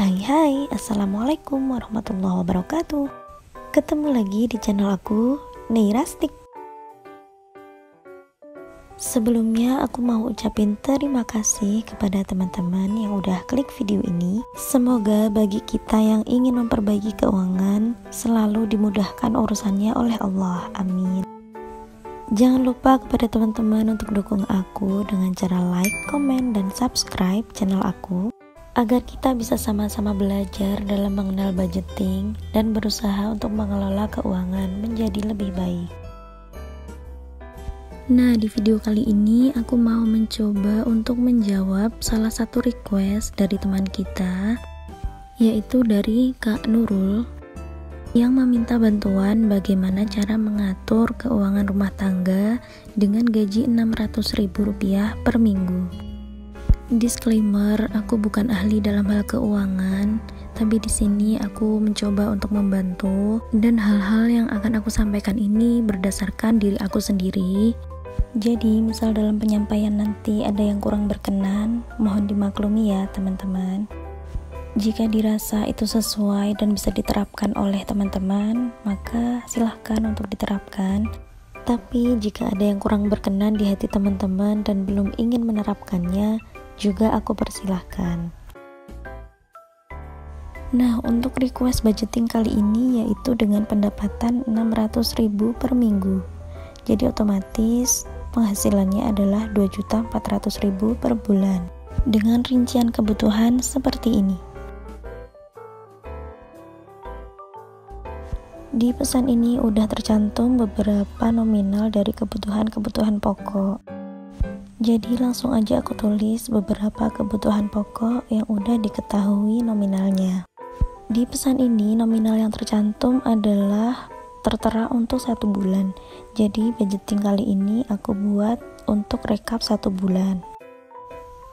Hai, Assalamualaikum warahmatullahi wabarakatuh. Ketemu lagi di channel aku, Neirastik. Sebelumnya aku mau ucapin terima kasih kepada teman-teman yang udah klik video ini. Semoga bagi kita yang ingin memperbaiki keuangan selalu dimudahkan urusannya oleh Allah, amin. Jangan lupa kepada teman-teman untuk dukung aku dengan cara like, komen, dan subscribe channel aku agar kita bisa sama-sama belajar dalam mengenal budgeting dan berusaha untuk mengelola keuangan menjadi lebih baik. Nah, di video kali ini aku mau mencoba untuk menjawab salah satu request dari teman kita, yaitu dari Kak Nurul yang meminta bantuan bagaimana cara mengatur keuangan rumah tangga dengan gaji Rp600.000 per minggu. Disclaimer, aku bukan ahli dalam hal keuangan, tapi di sini aku mencoba untuk membantu dan hal-hal yang akan aku sampaikan ini berdasarkan diri aku sendiri. Jadi, misal dalam penyampaian nanti ada yang kurang berkenan, mohon dimaklumi ya teman-teman. Jika dirasa itu sesuai dan bisa diterapkan oleh teman-teman, maka silahkan untuk diterapkan. Tapi jika ada yang kurang berkenan di hati teman-teman dan belum ingin menerapkannya, juga aku persilahkan. Nah, untuk request budgeting kali ini yaitu dengan pendapatan Rp600.000 per minggu. Jadi otomatis penghasilannya adalah Rp2.400.000 per bulan. Dengan rincian kebutuhan seperti ini. Di pesan ini udah tercantum beberapa nominal dari kebutuhan-kebutuhan pokok. Jadi langsung aja aku tulis beberapa kebutuhan pokok yang udah diketahui nominalnya. Di pesan ini nominal yang tercantum adalah tertera untuk 1 bulan. Jadi budgeting kali ini aku buat untuk rekap 1 bulan.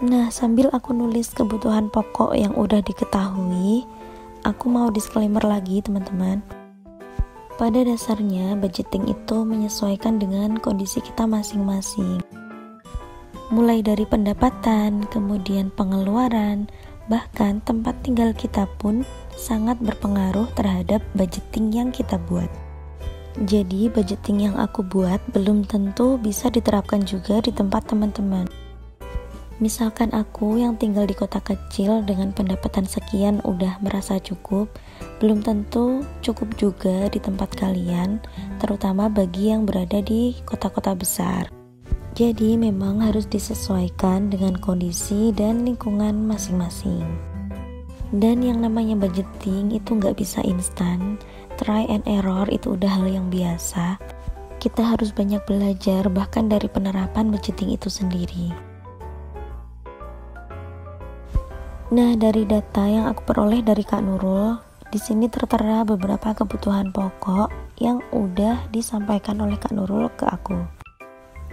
Nah, sambil aku nulis kebutuhan pokok yang udah diketahui, aku mau disclaimer lagi teman-teman. Pada dasarnya budgeting itu menyesuaikan dengan kondisi kita masing-masing. Mulai dari pendapatan, kemudian pengeluaran, bahkan tempat tinggal kita pun sangat berpengaruh terhadap budgeting yang kita buat. Jadi budgeting yang aku buat belum tentu bisa diterapkan juga di tempat teman-teman. Misalkan aku yang tinggal di kota kecil dengan pendapatan sekian udah merasa cukup, belum tentu cukup juga di tempat kalian, terutama bagi yang berada di kota-kota besar. Jadi memang harus disesuaikan dengan kondisi dan lingkungan masing-masing. Dan yang namanya budgeting itu nggak bisa instan, try and error itu udah hal yang biasa. Kita harus banyak belajar bahkan dari penerapan budgeting itu sendiri. Nah, dari data yang aku peroleh dari Kak Nurul, di sini tertera beberapa kebutuhan pokok yang udah disampaikan oleh Kak Nurul ke aku.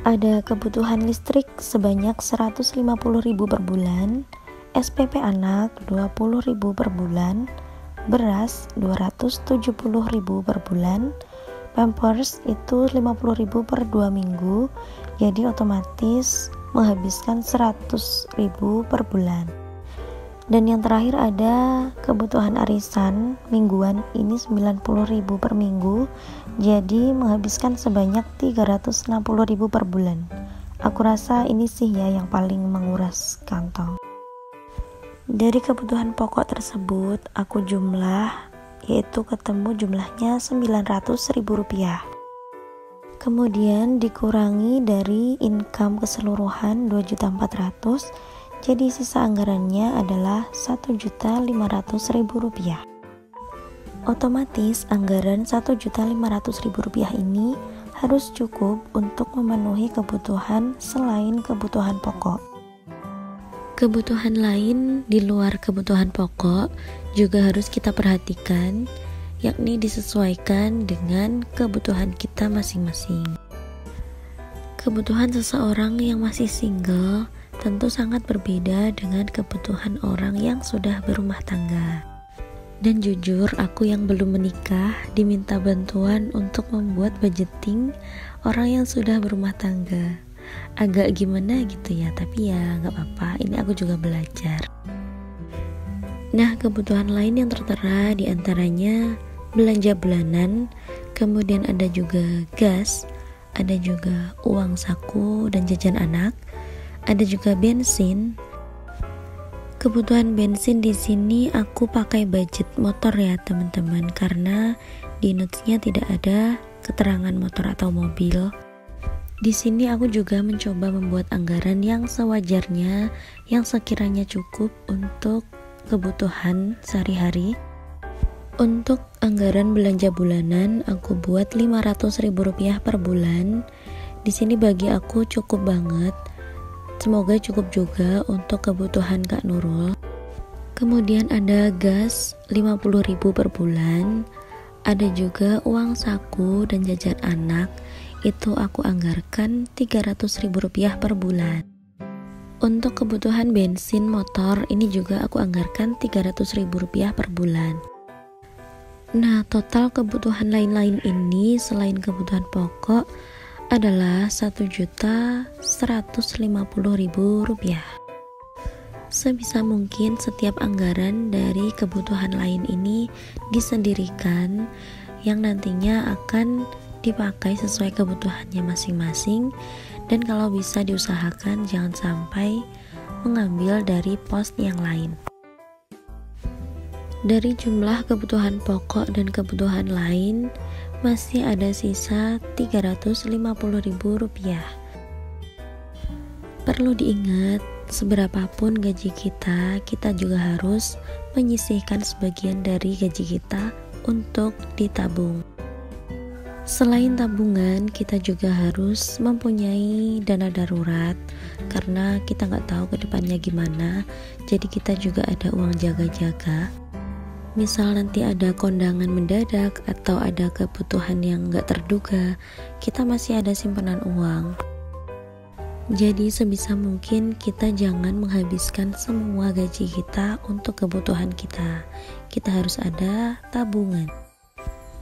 Ada kebutuhan listrik sebanyak Rp150.000 per bulan, SPP anak Rp20.000 per bulan, beras Rp270.000 per bulan, Pampers itu Rp50.000 per 2 minggu, jadi otomatis menghabiskan Rp100.000 per bulan. Dan yang terakhir ada kebutuhan arisan mingguan, ini Rp90.000 per minggu, jadi menghabiskan sebanyak Rp360.000 per bulan. Aku rasa ini sih ya yang paling menguras kantong. Dari kebutuhan pokok tersebut aku jumlah, yaitu ketemu jumlahnya Rp900.000. Kemudian dikurangi dari income keseluruhan Rp2.400.000, jadi sisa anggarannya adalah Rp1.500.000. Otomatis anggaran Rp1.500.000 ini harus cukup untuk memenuhi kebutuhan selain kebutuhan pokok. Kebutuhan lain di luar kebutuhan pokok juga harus kita perhatikan, yakni disesuaikan dengan kebutuhan kita masing-masing. Kebutuhan seseorang yang masih single tentu sangat berbeda dengan kebutuhan orang yang sudah berumah tangga. Dan jujur, aku yang belum menikah diminta bantuan untuk membuat budgeting orang yang sudah berumah tangga. Agak gimana gitu ya, tapi ya gak apa-apa, ini aku juga belajar. Nah, kebutuhan lain yang tertera diantaranya belanja bulanan, kemudian ada juga gas, ada juga uang saku dan jajan anak, ada juga bensin. Kebutuhan bensin di sini aku pakai budget motor ya teman-teman, karena di notes-nya tidak ada keterangan motor atau mobil. Di sini aku juga mencoba membuat anggaran yang sewajarnya, yang sekiranya cukup untuk kebutuhan sehari-hari. Untuk anggaran belanja bulanan aku buat Rp500.000 per bulan. Di sini bagi aku cukup banget. Semoga cukup juga untuk kebutuhan Kak Nurul. Kemudian ada gas 50.000 per bulan. Ada juga uang saku dan jajan anak. Itu aku anggarkan Rp300.000 per bulan. Untuk kebutuhan bensin motor ini juga aku anggarkan Rp300.000 per bulan. Nah, total kebutuhan lain-lain ini selain kebutuhan pokok adalah Rp1.150.000. Sebisa mungkin setiap anggaran dari kebutuhan lain ini disendirikan, yang nantinya akan dipakai sesuai kebutuhannya masing-masing, dan kalau bisa diusahakan jangan sampai mengambil dari pos yang lain. Dari jumlah kebutuhan pokok dan kebutuhan lain masih ada sisa Rp350.000. Perlu diingat, seberapapun gaji kita, kita juga harus menyisihkan sebagian dari gaji kita untuk ditabung. Selain tabungan, kita juga harus mempunyai dana darurat, karena kita nggak tahu ke depannya gimana, jadi kita juga ada uang jaga-jaga. Misal nanti ada kondangan mendadak atau ada kebutuhan yang nggak terduga, kita masih ada simpanan uang. Jadi sebisa mungkin kita jangan menghabiskan semua gaji kita untuk kebutuhan kita. Kita harus ada tabungan.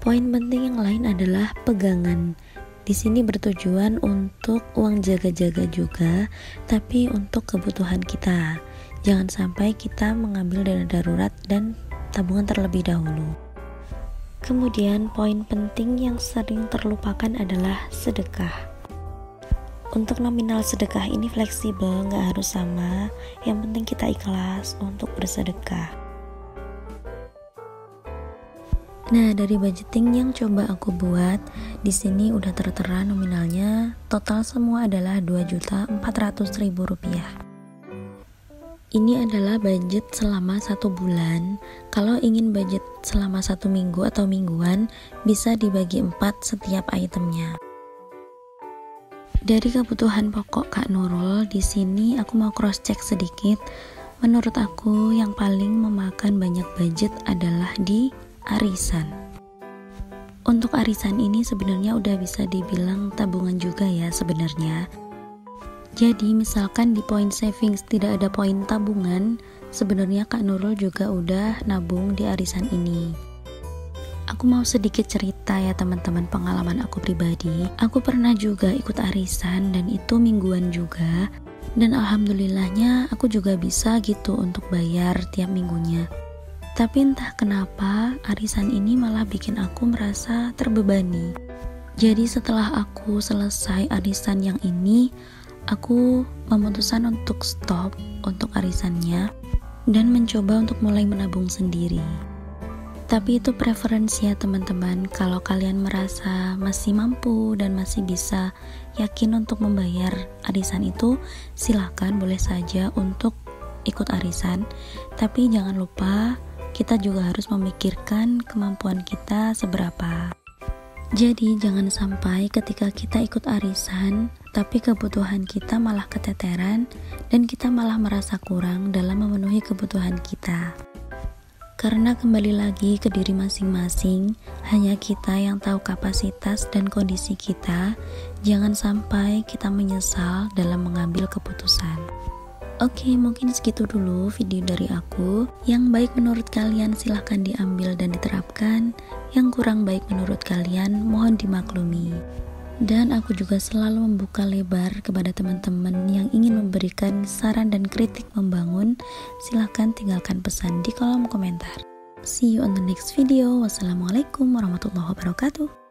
Poin penting yang lain adalah pegangan. Di sini bertujuan untuk uang jaga-jaga juga, tapi untuk kebutuhan kita. Jangan sampai kita mengambil dana darurat dan tabungan terlebih dahulu. Kemudian poin penting yang sering terlupakan adalah sedekah. Untuk nominal sedekah ini fleksibel, nggak harus sama. Yang penting kita ikhlas untuk bersedekah. Nah, dari budgeting yang coba aku buat, di sini udah tertera nominalnya. Total semua adalah Rp2.400.000. Ini adalah budget selama 1 bulan. Kalau ingin budget selama 1 minggu atau mingguan, bisa dibagi 4 setiap itemnya. Dari kebutuhan pokok Kak Nurul, di sini aku mau cross check sedikit. Menurut aku yang paling memakan banyak budget adalah di arisan. Untuk arisan ini sebenarnya udah bisa dibilang tabungan juga ya sebenarnya. Jadi misalkan di poin savings tidak ada poin tabungan, sebenarnya Kak Nurul juga udah nabung di arisan ini. Aku mau sedikit cerita ya teman-teman, pengalaman aku pribadi. Aku pernah juga ikut arisan dan itu mingguan juga. Dan alhamdulillahnya aku juga bisa gitu untuk bayar tiap minggunya. Tapi entah kenapa arisan ini malah bikin aku merasa terbebani. Jadi setelah aku selesai arisan yang ini, aku memutuskan untuk stop untuk arisannya dan mencoba untuk mulai menabung sendiri. Tapi itu preferensi ya teman-teman. Kalau kalian merasa masih mampu dan masih bisa yakin untuk membayar arisan itu, silakan boleh saja untuk ikut arisan. Tapi jangan lupa kita juga harus memikirkan kemampuan kita seberapa. Jadi jangan sampai ketika kita ikut arisan, tapi kebutuhan kita malah keteteran dan kita malah merasa kurang dalam memenuhi kebutuhan kita. Karena kembali lagi ke diri masing-masing, hanya kita yang tahu kapasitas dan kondisi kita. Jangan sampai kita menyesal dalam mengambil keputusan. Oke, mungkin segitu dulu video dari aku. Yang baik menurut kalian silahkan diambil dan diterapkan. Yang kurang baik menurut kalian mohon dimaklumi. Dan aku juga selalu membuka lebar kepada teman-teman yang ingin memberikan saran dan kritik membangun. Silahkan tinggalkan pesan di kolom komentar. See you on the next video. Wassalamualaikum warahmatullahi wabarakatuh.